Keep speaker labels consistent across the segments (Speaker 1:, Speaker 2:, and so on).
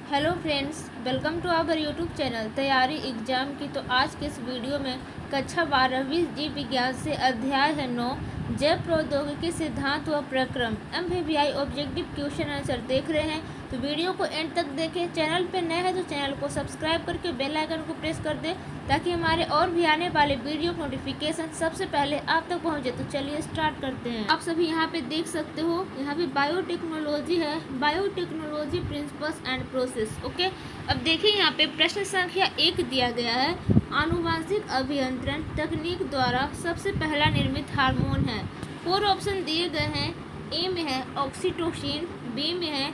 Speaker 1: Hello friends, welcome to our YouTube channel तैयारी exam की। तो आज के इस वीडियो में कक्षा 12वीं जीव विज्ञान से अध्याय है 9 जैव प्रौद्योगिकी सिद्धांत व प्रक्रम MVVI ऑब्जेक्टिव क्वेश्चन आंसर देख रहे हैं। तो वीडियो को एंड तक देखें। चैनल पर नए हैं तो चैनल को सब्सक्राइब करके बेल आइकन को प्रेस कर दें ताकि हमारे और भी आने वाले वीडियो नोटिफिकेशन सबसे पहले आप तक पहुंचे। तो चलिए स्टार्ट करते हैं। आप सभी यहाँ पे देख सकते हो, यहाँ पे बायोटेक्नोलॉजी है, biotechnology principles and process. Okay, अब देखिए यहाँ पे प्रश्न संख्या 1 दिया गया है। आनुवांशिक अभियंत्रण तकनीक द्वारा सबसे पहला निर्मित हार्मोन है। 4 ऑप्शन दिए गए हैं। ए में है ऑक्सीटोसिन, बी में है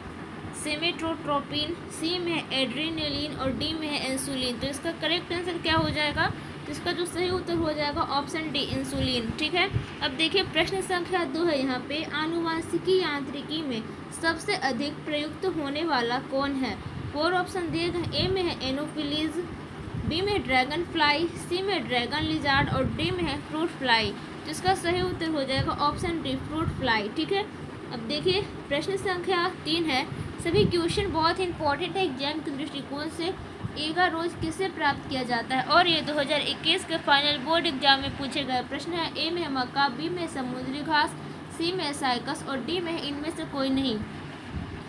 Speaker 1: सेमेटोट्रोपिन, सी में है एड्रेनलिन और डी में है इंसुलिन। तो इसका करेक्ट आंसर क्या हो जाएगा? तो इसका जो सही उत्तर हो जाएगा ऑप्शन डी इंसुलिन। ठीक है, अब देखिए प्रश्न संख्या 2 है यहाँ पे। आनुवांशिकी यांत्रिकी में सबसे अधिक प्रयुक्त होने वाला कौन है? 4 ऑप्शन दिए गए। ए में है एनोफिलीज, बी में ड्रैगन फ्लाई, सी में ड्रैगन लिजार्ड और डी में है फ्रूट फ्लाई। तो इसका सही उत्तर हो जाएगा ऑप्शन डी फ्रूट फ्लाई। ठीक है, अब देखिए प्रश्न संख्या 3 है। सभी क्वेश्चन बहुत ही इंपॉर्टेंट है एग्जाम के दृष्टिकोण से। एगा रोज किसे प्राप्त किया जाता है? और ये 2021 के फाइनल बोर्ड एग्जाम में पूछे गए प्रश्न है। ए में मक्का, बी में समुद्री घास, सी में साइकस और डी में इनमें से कोई नहीं।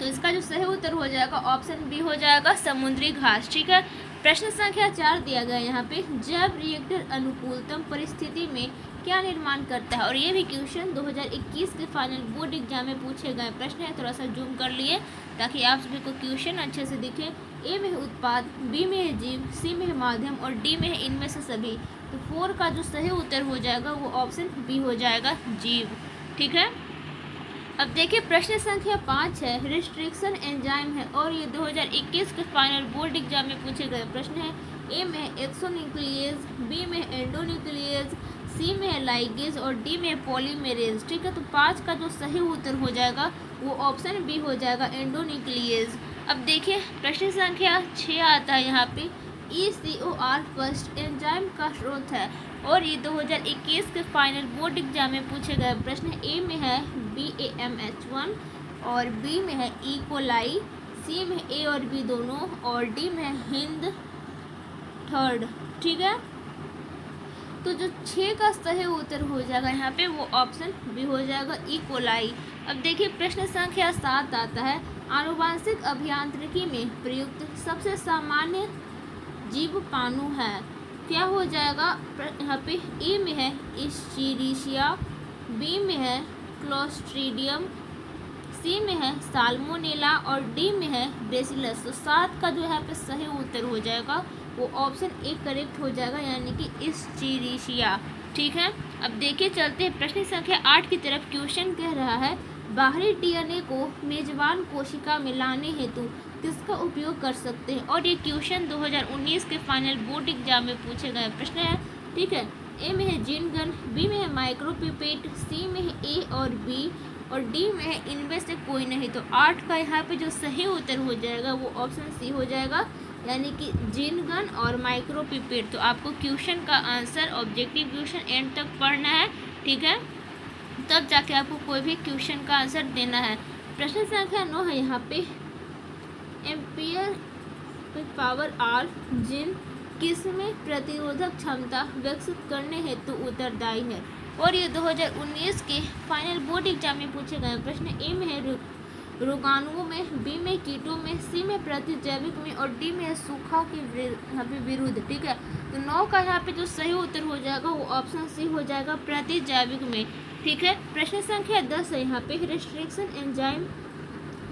Speaker 1: तो इसका जो सही उत्तर हो जाएगा ऑप्शन बी हो जाएगा समुद्री घास। ठीक है, प्रश्न संख्या 4 दिया गया यहाँ पे। जैव रिएक्टर अनुकूलतम परिस्थिति में क्या निर्माण करता है? और ये भी क्वेश्चन 2021 के फाइनल बोर्ड एग्जाम में पूछे गए प्रश्न है। थोड़ा सा जूम कर लिए ताकि आप सभी को क्वेश्चन अच्छे से दिखे। ए में है उत्पाद, बी में है जीव, सी में है माध्यम और डी में है इनमें से सभी। तो 4 का जो सही उत्तर हो जाएगा वो ऑप्शन बी हो जाएगा जीव। ठीक है, अब देखिए प्रश्न संख्या 5 है। रिस्ट्रिक्शन एंजाइम है और ये 2021 के फाइनल बोर्ड एग्जाम में पूछे गए प्रश्न है। ए में है एक्सोन्यूक्लियेज, बी में है एंडोन्यूक्लियेज, सी में है लाइगेज और डी में है पॉलीमेरेज। ठीक है, तो 5 का जो सही उत्तर हो जाएगा वो ऑप्शन बी हो जाएगा एंडोन्यूक्लियेज। अब देखिए प्रश्न संख्या 6 आता है यहाँ पे। ECOR फर्स्ट एंजाइम का स्रोत है और ये 2021 के फाइनल बोर्ड एग्जाम में पूछे गए प्रश्न। ए में है BAMH1 और बी में है ई कोलाई, सी में ए और बी दोनों और डी में है हिंद थर्ड। ठीक है, तो जो 6 का सही उत्तर हो जाएगा यहाँ पे वो ऑप्शन बी हो जाएगा ई कोलाई। अब देखिए प्रश्न संख्या 7 आता है। आनुवांशिक अभियांत्रिकी में प्रयुक्त सबसे सामान्य जीवाणु है। क्या हो जाएगा यहाँ पे? ए में है इस्चीरिशिया, बी में है क्लोस्ट्रीडियम, सी में है साल्मोनेला और डी में है बेसिलस। तो 7 का जो यहाँ पे सही उत्तर हो जाएगा वो ऑप्शन ए करेक्ट हो जाएगा, यानी कि इस्चीरिशिया। ठीक है, अब देखिए चलते हैं प्रश्न संख्या 8 की तरफ। क्वेश्चन कह रहा है बाहरी DNA को मेजबान कोशिका में लाने हेतु किसका उपयोग कर सकते हैं? और ये क्वेश्चन 2019 के फाइनल बोर्ड एग्जाम में पूछे गए प्रश्न है। ठीक है, ए में है जीन गन, बी में है माइक्रोपिपेट, सी में है ए और बी और डी में है इनमें से कोई नहीं। तो 8 का यहाँ पे जो सही उत्तर हो जाएगा वो ऑप्शन सी हो जाएगा, यानी कि जीन गन और माइक्रोपिपेट। तो आपको क्वेश्चन का आंसर ऑब्जेक्टिव क्वेश्चन एंड तक पढ़ना है। ठीक है, तब जाके आपको कोई भी क्वेश्चन का आंसर देना है। प्रश्न संख्या 9 है यहाँ पे। एम्पियर पावर आर जिन किसमें प्रतिरोधक क्षमता विकसित करने हेतु उत्तरदायी है? और ये 2019 के फाइनल बोर्ड एग्जाम में पूछे गए प्रश्न। ए में है रोगाणुओं में, बी में कीटों में, सी में प्रतिजैविक में और डी में सूखा के यहाँ पे विरुद्ध। ठीक है, तो 9 का यहाँ पे जो सही उत्तर हो जाएगा वो ऑप्शन सी हो जाएगा प्रतिजैविक में। ठीक है, प्रश्न संख्या 10 है यहाँ पे। रिस्ट्रिक्शन एंजाइम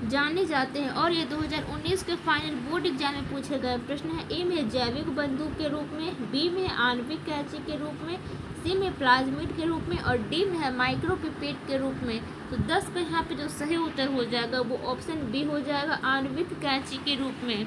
Speaker 1: जाने जाते हैं और ये 2019 के फाइनल बोर्ड एग्जाम में पूछे गए प्रश्न है। ए में जैविक बंदूक के रूप में, बी में आणविक कैंची के रूप में, सी में प्लाज्मिड के रूप में और डी में है माइक्रोपिपेट के रूप में। तो 10 का यहाँ पे जो सही उत्तर हो जाएगा वो ऑप्शन बी हो जाएगा आणविक कैंची के रूप में।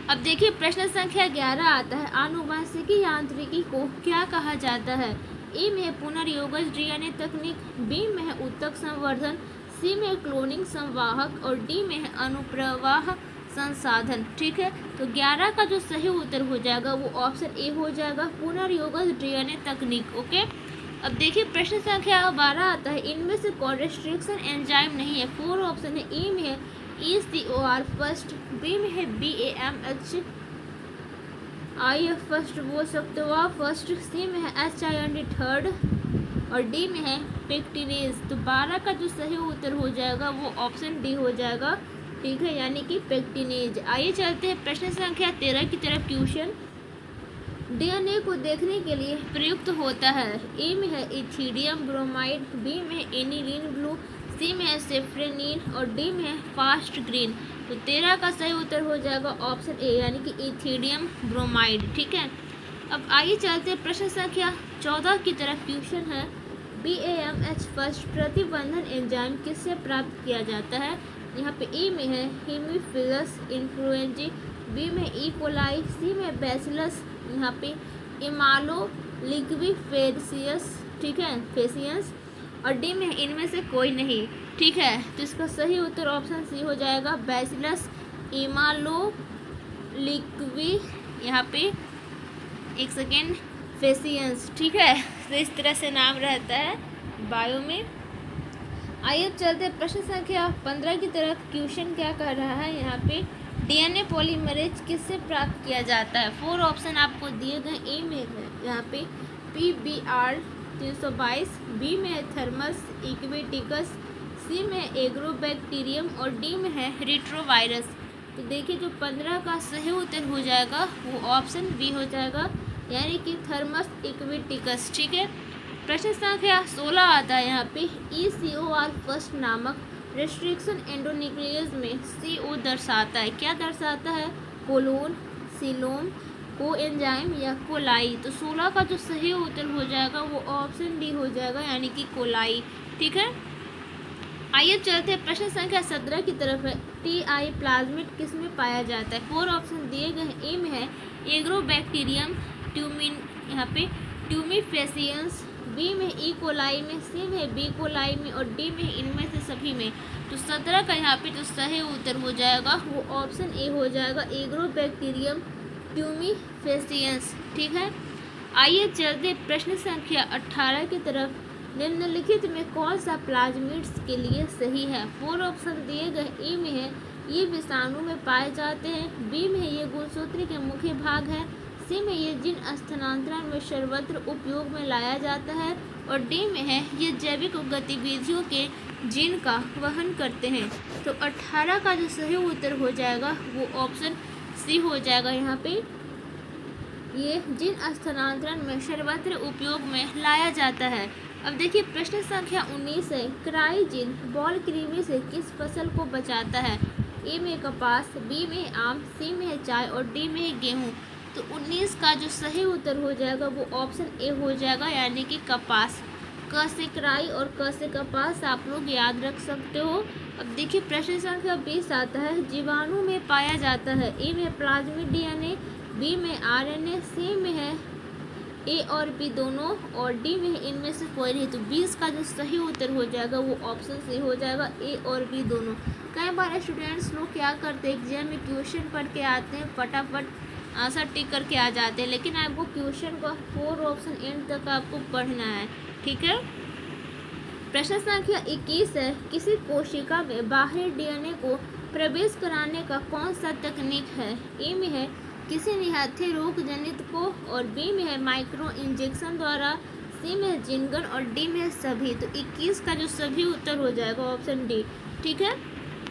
Speaker 1: अब देखिए प्रश्न संख्या 11 आता है। आनुवांशिकी यांत्रिकी को क्या कहा जाता है? ए में है पुनर्योगज DNA तकनीक, बी में है उत्तक संवर्धन, सी में क्लोनिंग संवाहक और डी में है अनुप्रवाह संसाधन। ठीक है, तो 11 का जो सही उत्तर हो जाएगा वो ऑप्शन ए हो जाएगा पुनर्योगज DNA तकनीक। ओके, अब देखिए प्रश्न संख्या 12 आता है। इनमें से कौन रिस्ट्रिक्शन एंजाइम नहीं है? 4 ऑप्शन है। ए में है ECOR फर्स्ट, B में है BAMH IF फर्स्ट बोल सकते हो आप फर्स्ट, C में है HIND थर्ड और D में है पेक्टिनेज। तो 12 का जो सही उत्तर हो जाएगा वो ऑप्शन डी हो जाएगा, ठीक है, यानी कि पेक्टिनेज। आइए चलते हैं प्रश्न संख्या 13 की तरफ। क्वेश्चन डीएनए को देखने के लिए प्रयुक्त होता है। ए में है इथिडियम ब्रोमाइड, बी में है एनिलीन ब्लू, सी में है सेफ्रेनिन और डी में है फास्ट ग्रीन। तो 13 का सही उत्तर हो जाएगा ऑप्शन ए, यानी कि इथिडियम ब्रोमाइड, ठीक है। अब आइए चलते हैं प्रश्न संख्या 14 की तरफ। क्वेश्चन है BAMH फर्स्ट प्रतिबंधन एंजाइम किससे प्राप्त किया जाता है। यहाँ पे ए में है हीमोफिलस इन्फ्लुएंजी, बी में ई कोलाई, सी में बैसिलस, यहाँ पे इमालो लिक्विफेसियस, ठीक है, फेसियंस और डी में इनमें से कोई नहीं, ठीक है। तो इसका सही उत्तर ऑप्शन सी हो जाएगा, बैसिलस इमालो लिक्वी, यहाँ पे एक सेकेंड, फेसियंस, ठीक है। तो इस तरह से नाम रहता है बायो में। आइए अब चलते हैं प्रश्न संख्या 15 की तरफ। क्वेश्चन क्या कह रहा है यहाँ पे, डीएनए पॉलीमरेज किससे प्राप्त किया जाता है। 4 ऑप्शन आपको दिए गए। ए में है यहाँ पे PBR 322, बी में है थर्मस इक्विटिकस, सी में एग्रोबैक्टीरियम और डी में है रिट्रोवायरस। तो देखिए जो 15 का सही उत्तर हो जाएगा वो ऑप्शन बी हो जाएगा, यानी कि थर्मस इक्विटिकस, ठीक है। प्रश्न संख्या 16 आता है यहाँ पे ECOR फर्स्ट नामक रेस्ट्रिक्शन एंडोन्यूक्लियस में CO दर्शाता है। क्या दर्शाता है, कोलोन, सिलोम, कोएंजाइम या कोलाई। तो 16 का जो सही उत्तर हो जाएगा वो ऑप्शन डी हो जाएगा, यानी कि कोलाई, ठीक है। आइए चलते हैं प्रश्न संख्या 17 की तरफ है। TI प्लाज्मिड किस में पाया जाता है। 4 ऑप्शन दिए गए हैं। ए में है एग्रोबैक्टीरियम ट्यूमिन, यहाँ पे ट्यूमिफेसियंस, बी में ई कोलाई में, सी में बी कोलाई में और डी में इनमें से सभी में। तो 17 का यहाँ पे जो सही उत्तर हो जाएगा वो ऑप्शन ए हो जाएगा, एग्रोबैक्टीरियम ट्यूमिफेसियंस, ठीक है। आइए चलते प्रश्न संख्या 18 की तरफ। निम्नलिखित में कौन सा प्लाज्मिड्स के लिए सही है। 4 ऑप्शन दिए गए। ए में है ये विषाणु में पाए जाते हैं, बी में ये गुणसूत्र के मुख्य भाग है, सी में ये जीन स्थानांतरण में सर्वत्र उपयोग में लाया जाता है और डी में है ये जैविक गतिविधियों के जीन का वहन करते हैं। तो 18 का जो सही उत्तर हो जाएगा वो ऑप्शन सी हो जाएगा, यहाँ पे ये जीन स्थानांतरण में सर्वत्र उपयोग में लाया जाता है। अब देखिए प्रश्न संख्या 19 है, क्राइजीन बॉल कृमि से किस फसल को बचाता है। ए में कपास, बी में आम, सी में चाय और डी में गेहूँ। तो 19 का जो सही उत्तर हो जाएगा वो ऑप्शन ए हो जाएगा, यानी कि कपास। क से क्राई और क से कपास आप लोग याद रख सकते हो। अब देखिए प्रश्न संख्या 20 आता है, जीवाणु में पाया जाता है। ए में प्लाज्मिड डीएनए, बी में RNA, सी में है ए और बी दोनों और डी में इनमें से कोई नहीं। तो 20 का जो सही उत्तर हो जाएगा वो ऑप्शन सी हो जाएगा, ए और बी दोनों। कई बार स्टूडेंट्स लोग क्या करते हैं, एग्जाम में क्वेश्चन पढ़ के आते हैं, फटाफट आंसर टिक करके आ जाते हैं, लेकिन आपको क्वेश्चन का 4 ऑप्शन एंड तक आपको पढ़ना है, ठीक है। प्रश्न संख्या 21 है, किसी कोशिका में बाहरी डीएनए को प्रवेश कराने का कौन सा तकनीक है। ए में है किसी निहत्थे रोग जनित को और बी में है माइक्रो इंजेक्शन द्वारा, सी में जिनगन और डी में सभी। तो 21 का जो सभी उत्तर हो जाएगा ऑप्शन डी, ठीक है।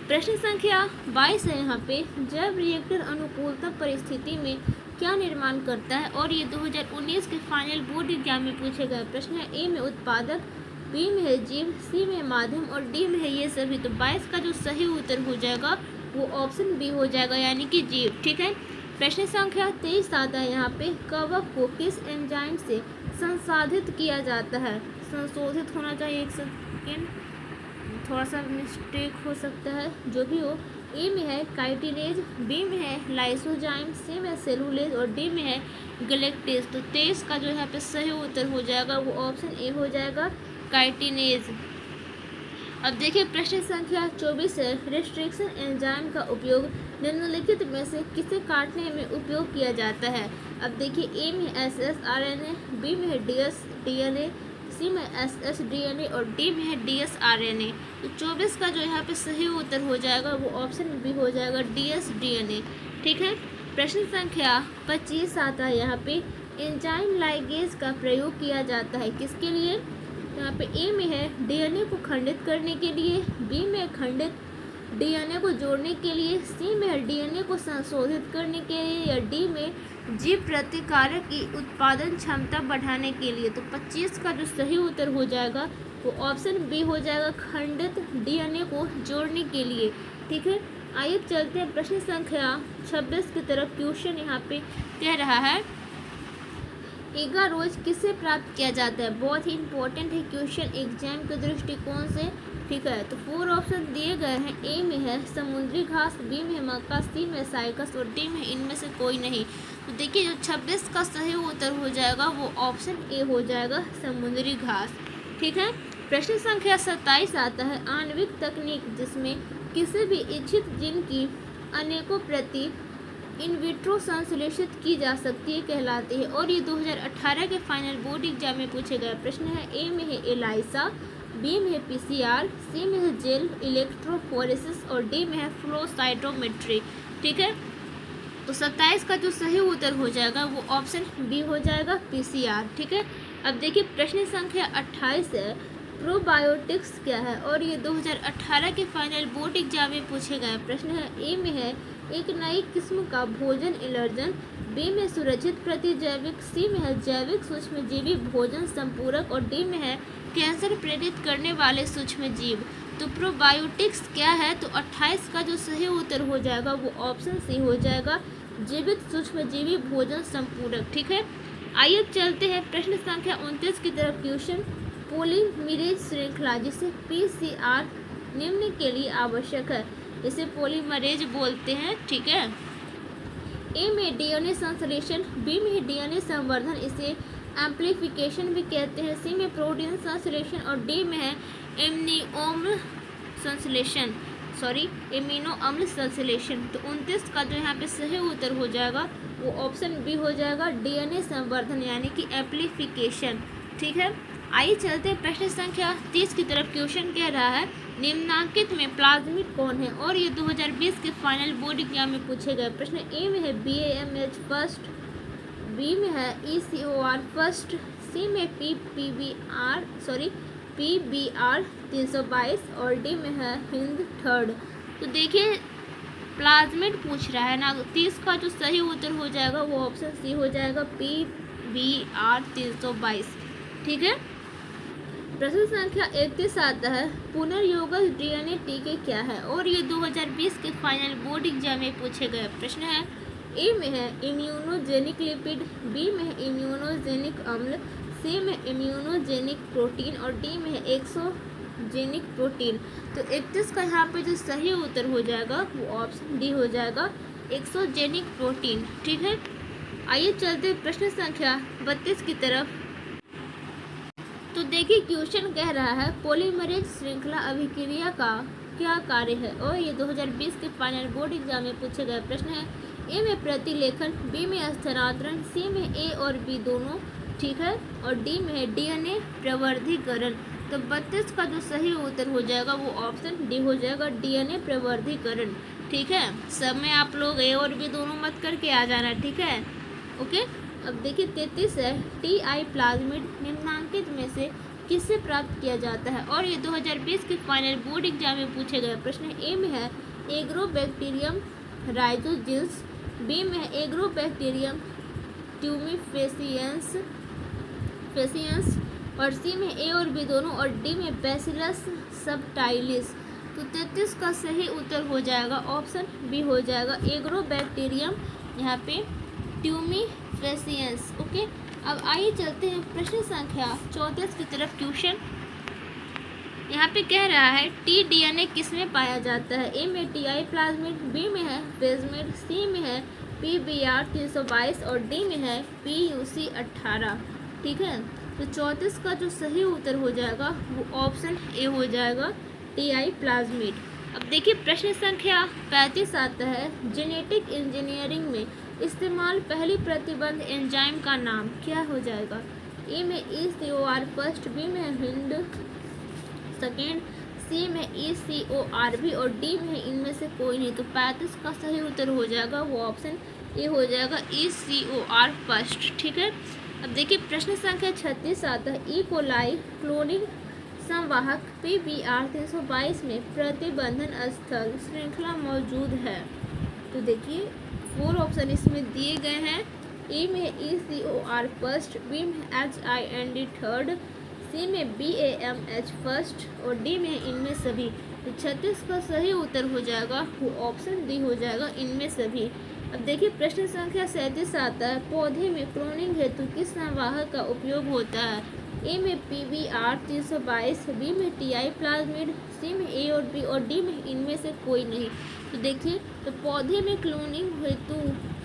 Speaker 1: प्रश्न संख्या 22 है यहाँ पे, जब रिएक्टर अनुकूलतम परिस्थिति में क्या निर्माण करता है और ये 2019 के फाइनल बोर्ड एग्जाम में पूछे गए प्रश्न है। ए में उत्पादक, बी में है जीव, सी में माध्यम और डी में है ये सभी। तो 22 का जो सही उत्तर हो जाएगा वो ऑप्शन बी हो जाएगा, यानी कि जीव, ठीक है। प्रश्न संख्या 23 आता है यहाँ पे, कवक को किस एंजाइम से संसाधित किया जाता है। संशोधित होना चाहिए, एक सेकेंड, थोड़ा सा मिस्टेक हो सकता है, जो भी हो। ए में है काइटिनेज, बी में है लाइसोजाइम, सी में सेलुलेज और डी में है गलेक्टेज। तो 23 का जो यहाँ पे सही उत्तर हो जाएगा वो ऑप्शन ए हो जाएगा, काइटिनेज। अब देखिए प्रश्न संख्या 24 है, रेस्ट्रिक्शन एंजाइम का उपयोग निम्नलिखित में से किसे काटने में उपयोग किया जाता है। अब देखिए ए में SS RNA, बी में है DS DNA, सी में ssDNA और डी में है dsRNA। तो 24 का जो यहाँ पे सही उत्तर हो जाएगा वो ऑप्शन बी हो जाएगा dsDNA। ठीक है। प्रश्न संख्या 25 आता है यहाँ पे एंजाइम लाइगेज का प्रयोग किया जाता है किसके लिए। यहाँ पे ए में है डीएनए को खंडित करने के लिए, बी में खंडित डीएनए को जोड़ने के लिए, सी में है डीएनए को संशोधित करने के लिए, या डी में जीव प्रतिकारक की उत्पादन क्षमता बढ़ाने के लिए। तो 25 का जो सही उत्तर हो जाएगा वो ऑप्शन बी हो जाएगा खंडित डीएनए को जोड़ने के लिए। ठीक है। आइए चलते हैं प्रश्न संख्या 26 की तरफ। क्वेश्चन यहाँ पे कह रहा है एगारोज किससे प्राप्त किया जाता है। बहुत ही इंपॉर्टेंट है क्वेश्चन एग्जाम के दृष्टिकोण से। ठीक है। तो 4 ऑप्शन दिए गए हैं। ए में है समुद्री घास, बी में है मक्का, सी में साइकस और डी में इनमें से कोई नहीं। तो देखिए जो 26 का सही उत्तर हो जाएगा वो ऑप्शन ए हो जाएगा समुद्री घास। ठीक है। प्रश्न संख्या 27 आता है आणविक तकनीक जिसमें किसी भी इच्छित जीन की अनेकों प्रति इन विट्रो संश्लेषित की जा सकती है कहलाती है। और ये 2018 के फाइनल बोर्ड एग्जाम में पूछे गए प्रश्न है। ए में है एलाइसा, बी में है पीसीआर, सी में है जेल इलेक्ट्रोफोरेसिस और डी में है फ्लो साइटोमेट्री। ठीक है। तो 27 का जो सही उत्तर हो जाएगा वो ऑप्शन बी हो जाएगा पीसीआर। ठीक है। अब देखिए प्रश्न संख्या 28 है प्रोबायोटिक्स क्या है। और ये 2018 के फाइनल बोर्ड एग्जाम में पूछे गए प्रश्न है। ए में है एक नई किस्म का भोजन एलर्जन, बी में सुरक्षित प्रतिजैविक, सी में है जैविक सूक्ष्मजीवी भोजन संपूरक और डी में है कैंसर प्रेरित करने वाले सूक्ष्मजीव। तो प्रोबायोटिक्स क्या है। तो 28 का जो सही उत्तर हो जाएगा वो ऑप्शन सी हो जाएगा जीवित सूक्ष्मजीवी भोजन संपूरक। ठीक है। आइए चलते हैं प्रश्न संख्या 29 की तरफ। क्वेश्चन पॉलीमरेज श्रृंखला जिसे पीसीआर निम्न के लिए आवश्यक है, इसे पॉलीमरेज बोलते हैं। ठीक है। ए में डीएनए संश्लेषण, बी में डीएनए संवर्धन, इसे एम्प्लीफिकेशन भी कहते हैं, सी में प्रोटीन संश्लेषण और डी में है एमिनो अम्ल संश्लेषण। तो 29 का जो यहाँ पे सही उत्तर हो जाएगा वो ऑप्शन बी हो जाएगा डीएनए संवर्धन यानी कि एम्प्लीफिकेशन। ठीक है। आइए चलते हैं प्रश्न संख्या 30 की तरफ। क्वेश्चन कह रहा है निम्नांकित में प्लाज्मिड कौन है। और ये 2020 के फाइनल बोर्ड एग्जाम में पूछे गए प्रश्न। ए में है BAMH फर्स्ट, बी में है ECOR फर्स्ट, सी में PBR 322 और डी में है हिंद थर्ड। तो देखिए प्लाज्मिड पूछ रहा है ना। 30 का जो सही उत्तर हो जाएगा वो ऑप्शन सी हो जाएगा PBR 322। ठीक है। प्रश्न संख्या 31 आता है पुनर्योगज डीएनए टीके क्या है। और ये 2020 के फाइनल बोर्ड एग्जाम में पूछे गए प्रश्न है। ए में है इम्यूनोजेनिक लिपिड, बी में है इम्यूनोजेनिक अम्ल, सी में इम्यूनोजेनिक प्रोटीन और डी में है एक्सोजेनिक प्रोटीन। तो 31 का यहाँ पे जो सही उत्तर हो जाएगा वो ऑप्शन डी हो जाएगा एक्सोजेनिक प्रोटीन। ठीक है। आइए चलते प्रश्न संख्या 32 की तरफ। तो देखिए क्वेश्चन कह रहा है पॉलीमरेज श्रृंखला अभिक्रिया का क्या कार्य है। और ये 2020 के फाइनल बोर्ड एग्जाम में पूछे गए प्रश्न है। ए में प्रतिलेखन, बी में स्थानांतरण, सी में ए और बी दोनों। ठीक है। और डी में है डीएनए प्रवर्धीकरण। तो 32 का जो सही उत्तर हो जाएगा वो ऑप्शन डी हो जाएगा डीएनए प्रवर्धीकरण। ठीक है। सब में आप लोग ए और बी दोनों मत करके आ जाना। ठीक है। ओके। अब देखिए 33 है TI प्लाज्मिड निम्नांकित में से किससे प्राप्त किया जाता है। और ये 2020 के फाइनल बोर्ड एग्जाम में पूछे गए प्रश्न। ए में है एग्रोबैक्टीरियम राइजोजिन्स, बी में है एग्रोबैक्टीरियम ट्यूमिफेसियंस और सी में ए और बी दोनों और डी में बैसिलस सबटाइलिस। तो 33 का सही उत्तर हो जाएगा ऑप्शन बी हो जाएगा एग्रोबैक्टीरियम यहाँ पे ट्यूमिफेसियंस। ओके। अब आइए चलते हैं प्रश्न संख्या 34 की तरफ। क्वेश्चन यहाँ पे कह रहा है टीडीएनए किस में पाया जाता है। ए में TI प्लाज्मिड, बी में है प्लेज्मिड, सी में है PBR 322 और डी में है PUC 18। ठीक है। तो 34 का जो सही उत्तर हो जाएगा वो ऑप्शन ए हो जाएगा TI प्लाज्मिड। अब देखिए प्रश्न संख्या 35 आता है जेनेटिक इंजीनियरिंग में इस्तेमाल पहली प्रतिबंध एंजाइम का नाम क्या हो जाएगा। ए में ECOR फर्स्ट, बी में हिंद सेकेंड, सी में ECORB और डी में इनमें से कोई नहीं। तो 35 का सही उत्तर हो जाएगा वो ऑप्शन ए हो जाएगा, ECOR फर्स्ट। ठीक है, अब देखिए प्रश्न संख्या 36 आता है, ई कोलाई क्लोनिंग संवाहक PBR 322 में प्रतिबंधन स्थल श्रृंखला मौजूद है। तो देखिए 4 ऑप्शन इसमें दिए गए हैं, ए में ECOR फर्स्ट, बी में HIND थर्ड, सी में BAMH फर्स्ट और डी में इनमें सभी। तो 36 का सही उत्तर हो जाएगा वो ऑप्शन डी हो जाएगा, इनमें सभी। अब देखिए प्रश्न संख्या 37 आता है, पौधे में क्लोनिंग हेतु किस संवाहक का उपयोग होता है। ए में PBR 322, बी में TI प्लाज्मिड, सी में A और B और डी में इनमें से कोई नहीं। तो देखिए तो पौधे में क्लोनिंग हेतु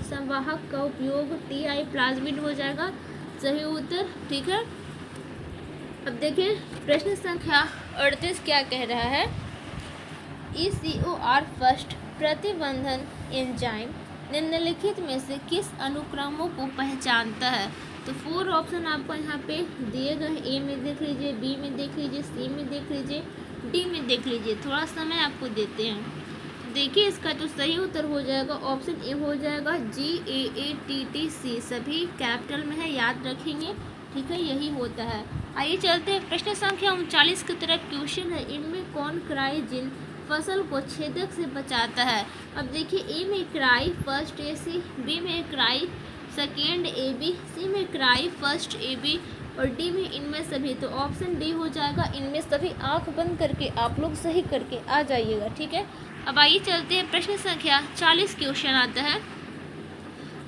Speaker 1: संवाहक का उपयोग TI प्लाज्मिड हो जाएगा सही उत्तर। ठीक है, अब देखिए प्रश्न संख्या 38 क्या कह रहा है, ECOR फर्स्ट प्रतिबंधन एंजाइम निम्नलिखित में से किस अनुक्रमों को पहचानता है। तो 4 ऑप्शन आपको यहाँ पे दिए गए हैं, ए में देख लीजिए, बी में देख लीजिए, सी में देख लीजिए, डी में देख लीजिए। थोड़ा समय आपको देते हैं। देखिए इसका जो सही उत्तर हो जाएगा ऑप्शन ए हो जाएगा, GAATTC सभी कैपिटल में है, याद रखेंगे। ठीक है, यही होता है। आइए चलते हैं प्रश्न संख्या 39 की तरफ। क्वेश्चन है, इनमें कौन क्राइजिन फसल को छेदक से बचाता है। अब देखिए ए में क्राई फर्स्ट AC, बी में क्राई सेकेंड AB, सी में क्राई फर्स्ट AB और डी में इनमें सभी। तो ऑप्शन डी हो जाएगा, इनमें सभी। आंख बंद करके आप लोग सही करके आ जाइएगा। ठीक है, अब आइए चलते हैं प्रश्न संख्या 40। क्वेश्चन आता है,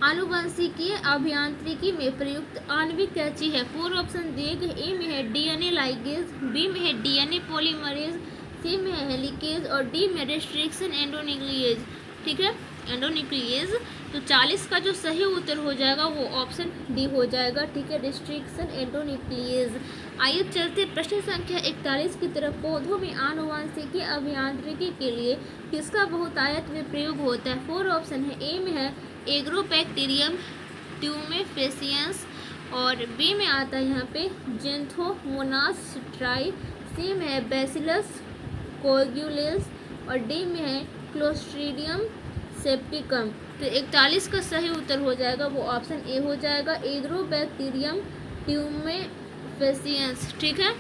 Speaker 1: आनुवंशिकीय अभियांत्रिकी में प्रयुक्त आणविक कैंची है। 4 ऑप्शन दिए गए, ए में है DNA लाइगेज, बी में है DNA पॉलीमरेज, सी में है हेलिकेज और डी में रेस्ट्रिक्शन एंडोन्यूक्लिएज। ठीक है, एंडोन्यूक्लिएज। तो 40 का जो सही उत्तर हो जाएगा वो ऑप्शन डी हो जाएगा। ठीक है, रेस्ट्रिक्शन एंडोन्यूक्लिएज। आइए चलते प्रश्न संख्या 41 की तरफ। पौधों में आनुवंशिकीय अभियांत्रिकी के लिए किसका बहुतायत में प्रयोग होता है। 4 ऑप्शन है, ए में है एग्रोबैक्टीरियम ट्यूमेफेसियंस और बी में आता है यहाँ पे जेंथोमोनास ट्राई, सी में है बैसिलस कोएगुलेंस और डी में है क्लोस्ट्रीडियम सेप्टिकम। तो 41 का सही उत्तर हो जाएगा वो ऑप्शन ए हो जाएगा, एग्रोबैक्टीरियम ट्यूमेफेसियंस। ठीक है,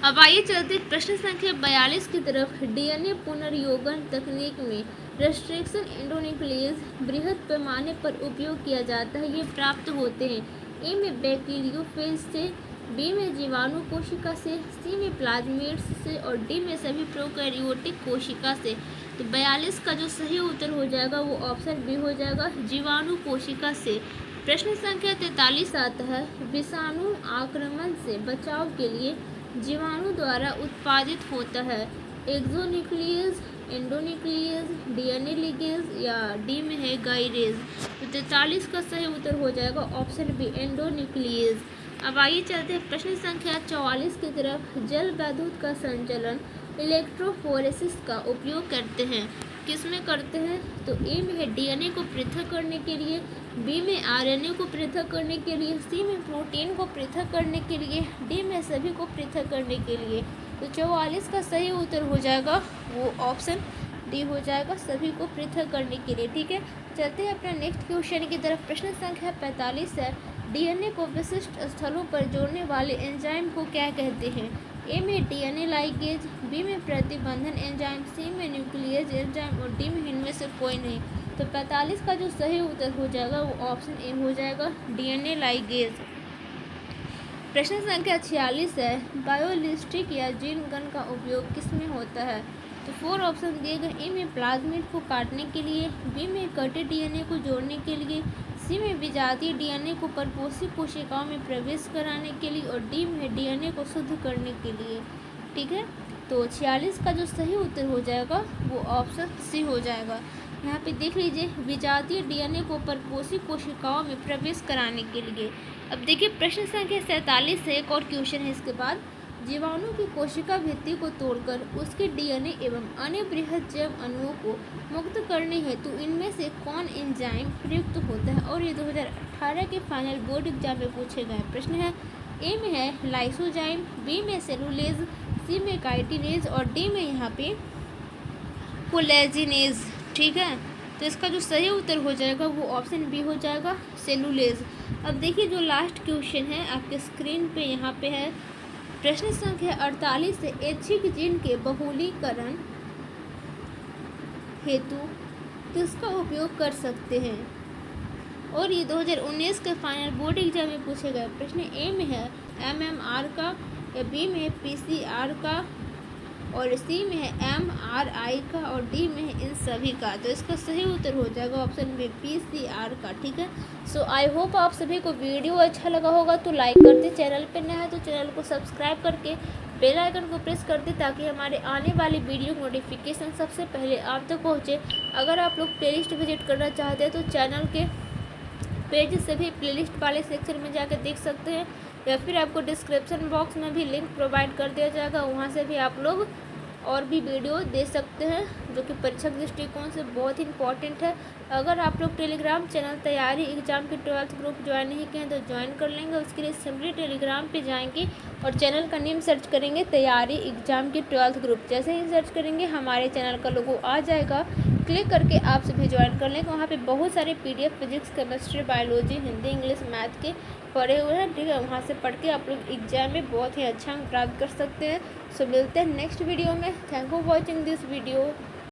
Speaker 1: अब आइए चलते प्रश्न संख्या 42 की तरफ। DNA पुनर्योगन तकनीक में रेस्ट्रिक्शन एंडोन्यूक्लिएज बृहद पैमाने पर उपयोग किया जाता है। ये प्राप्त होते हैं, ए में बैक्टीरियोफेज से, बी में जीवाणु कोशिका से, सी में प्लाज्मिड्स से और डी में सभी प्रोकैरियोटिक कोशिका से। तो 42 का जो सही उत्तर हो जाएगा वो ऑप्शन बी हो जाएगा, जीवाणु कोशिका से। प्रश्न संख्या 43 आता है, विषाणु आक्रमण से बचाव के लिए जीवाणु द्वारा उत्पादित होता है एक्सोन्यूक्लियस, एंडोन्यूक्लियस, DNA लिगेज या डी में है गाइरेज। तो 43 का सही उत्तर हो जाएगा ऑप्शन बी, एंडोन्यूक्लियस। अब आइए चलते हैं प्रश्न संख्या 44 की तरफ। जल वैद्युत का संचलन इलेक्ट्रोफोरेसिस का उपयोग करते हैं, किस में करते हैं। तो ए में है DNA को पृथक करने के लिए, बी में RNA को पृथक करने के लिए, सी में प्रोटीन को पृथक करने के लिए, डी में सभी को पृथक करने के लिए। तो 44 का सही उत्तर हो जाएगा वो ऑप्शन डी हो जाएगा, सभी को पृथक करने के लिए। ठीक है, चलते हैं अपना नेक्स्ट क्वेश्चन की तरफ। प्रश्न संख्या 45 है, DNA को विशिष्ट स्थलों पर जोड़ने वाले एंजाइम को क्या कहते हैं। ए में DNA लाइगेज, बी में प्रतिबंधन एंजाइम, सी में न्यूक्लियस एंजाइम और डी में इनमें से कोई नहीं। तो 45 का जो सही उत्तर हो जाएगा वो ऑप्शन ए हो जाएगा, DNA लाइगेज। प्रश्न संख्या 46 है, बायोलिस्टिक या जीन गन का उपयोग किस में होता है। तो 4 ऑप्शन दिए गए, ए में प्लाज्मिड को काटने के लिए, बी में कटे DNA को जोड़ने के लिए, सी में विजातीय DNA को परपोषी कोशिकाओं में प्रवेश कराने के लिए और डी में DNA को शुद्ध करने के लिए। ठीक है, तो 46 का जो सही उत्तर हो जाएगा वो ऑप्शन सी हो जाएगा। यहाँ पे देख लीजिए, विजातीय DNA को परपोषी कोशिकाओं में प्रवेश कराने के लिए। अब देखिए प्रश्न संख्या 47 है, एक और क्वेश्चन है इसके बाद। जीवाणु की कोशिका भित्ति को तोड़कर उसके DNA एवं अन्य बृहद जैव अणुओं को मुक्त करने हेतु इनमें से कौन एंजाइम प्रयुक्त होता है? और ये 2018 के फाइनल बोर्ड एग्जाम में पूछे गए प्रश्न है। ए में है लाइसोजाइम, बी में सेलुलेज, सी में काइटिनेज और डी में यहाँ पे कोलेजिनेज। ठीक है, तो इसका जो सही उत्तर हो जाएगा वो ऑप्शन बी हो जाएगा, सेलुलेज। अब देखिए जो लास्ट क्वेश्चन है आपके स्क्रीन पे यहाँ पे है। प्रश्न संख्या 48 से ऐच्छिक जीन के बहुलीकरण हेतु किसका उपयोग कर सकते हैं? और ये 2019 के फाइनल बोर्ड एग्जाम में पूछे गए प्रश्न। ए में है MMR का, या बी में है PCR का, और सी में है MRI का, और डी में है इन सभी का। तो इसका सही उत्तर हो जाएगा ऑप्शन में PCR का। ठीक है, सो आई होप आप सभी को वीडियो अच्छा लगा होगा, तो लाइक कर दे। चैनल पर नया है तो चैनल को सब्सक्राइब करके बेल आइकन को प्रेस कर दे, ताकि हमारे आने वाली वीडियो नोटिफिकेशन सबसे पहले आप तक पहुँचे। अगर आप लोग प्लेलिस्ट विजिट करना चाहते हैं तो चैनल के पेज से भी प्लेलिस्ट वाले सेक्शन में जाकर देख सकते हैं, या फिर आपको डिस्क्रिप्शन बॉक्स में भी लिंक प्रोवाइड कर दिया जाएगा, वहाँ से भी आप लोग और भी वीडियो दे सकते हैं, जो कि परीक्षा के दृष्टिकोण से बहुत ही इंपॉर्टेंट है। अगर आप लोग टेलीग्राम चैनल तैयारी एग्जाम के 12th ग्रुप ज्वाइन नहीं किए हैं तो ज्वाइन कर लेंगे। उसके लिए सिंपली टेलीग्राम पे जाएंगे और चैनल का नेम सर्च करेंगे तैयारी एग्जाम के 12th ग्रुप। जैसे ही सर्च करेंगे हमारे चैनल का लोगो आ जाएगा, क्लिक करके आप सभी ज्वाइन कर लेंगे। वहाँ पे बहुत सारे PDF physics, chemistry, biology, Hindi, English, math के पढ़े हुए हैं। ठीक है, वहाँ से पढ़ के आप लोग एग्जाम में बहुत ही अच्छा अंक प्राप्त कर सकते हैं। सो मिलते हैं नेक्स्ट वीडियो में। Thank you for watching this video.